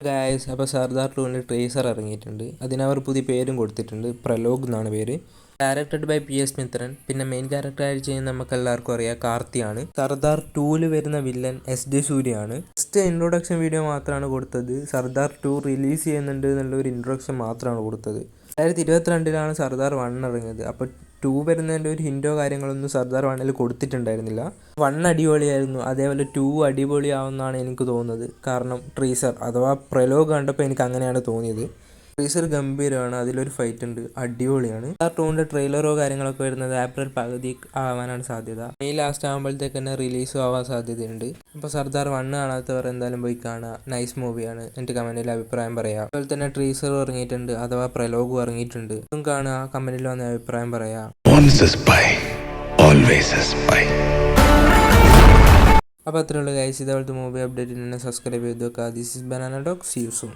Guys, അപ്പോൾ Sardar 2ൻ്റെ tracer ഇറങ്ങിയിട്ടുണ്ട്. അതിനവർ പുതിയ പേരും കൊടുത്തിട്ടുണ്ട്. പ്രലോഗ് എന്നാണ് പേര്. Directed by PS Mithran. പിന്നെ മെയിൻ ക്യാരക്ടറായി ചെയ്യുന്ന നമുക്ക് എല്ലാവർക്കും അറിയാം കാർത്തിയാണ്. സർദാർ 2 വരുന്ന വില്ലൻ SD സൂര്യയാണ്. ഫസ്റ്റ് ഇൻട്രൊഡക്ഷൻ വീഡിയോ മാത്രമാണ് കൊടുത്തത്. സർദാർ 2 റിലീസ് ചെയ്യുന്നുണ്ട് എന്നുള്ള ഒരു ഇൻട്രൊഡക്ഷൻ മാത്രമാണ് കൊടുത്തത്. 2022 സർദാർ 1 ഇറങ്ങിയത്. അപ്പോൾ 2 വരുന്നതിൻ്റെ ഒരു ഹിൻറ്റോ കാര്യങ്ങളൊന്നും സർദാർ 1 കൊടുത്തിട്ടുണ്ടായിരുന്നില്ല. 1 അടിപൊളിയായിരുന്നു, അതേപോലെ 2 അടിപൊളിയാവുമെന്നാണ് എനിക്ക് തോന്നുന്നത്. കാരണം ട്രീസർ അഥവാ പ്രലോഗ് കണ്ടപ്പോൾ എനിക്ക് അങ്ങനെയാണ് തോന്നിയത്. ട്രീസർ ഗംഭീരമാണ്, അതിലൊരു ഫൈറ്റ് ഉണ്ട്, അടിപൊളിയാണ്. സർദാർ 2ൻ്റെ ട്രെയിലറോ കാര്യങ്ങളൊക്കെ വരുന്നത് ഏപ്രിൽ പകുതി ആവാനാണ് സാധ്യത. മെയ് ലാസ്റ്റ് ആകുമ്പോഴത്തേക്ക് തന്നെ റിലീസും ആവാൻ സാധ്യതയുണ്ട്. അപ്പോൾ സർദാർ 1 കാണാത്തവർ എന്തായാലും പോയി കാണുക. നൈസ് മൂവിയാണ്. എൻ്റെ കമൻറ്റിൽ അഭിപ്രായം പറയാം. അതുപോലെ തന്നെ ട്രീസർ ഇറങ്ങിയിട്ടുണ്ട്, അഥവാ പ്രലോഗും ഇറങ്ങിയിട്ടുണ്ട്. ഇതും കാണുക, കമൻറ്റിൽ വന്ന് അഭിപ്രായം പറയാം. അപ്പോൾ അത്രയുള്ള ഗൈസ്, ഇതേപോലത്തെ മൂവി അപ്ഡേറ്റിന് സബ്സ്ക്രൈബ് ചെയ്ത് വെക്കുക. This is banana talk. See you soon.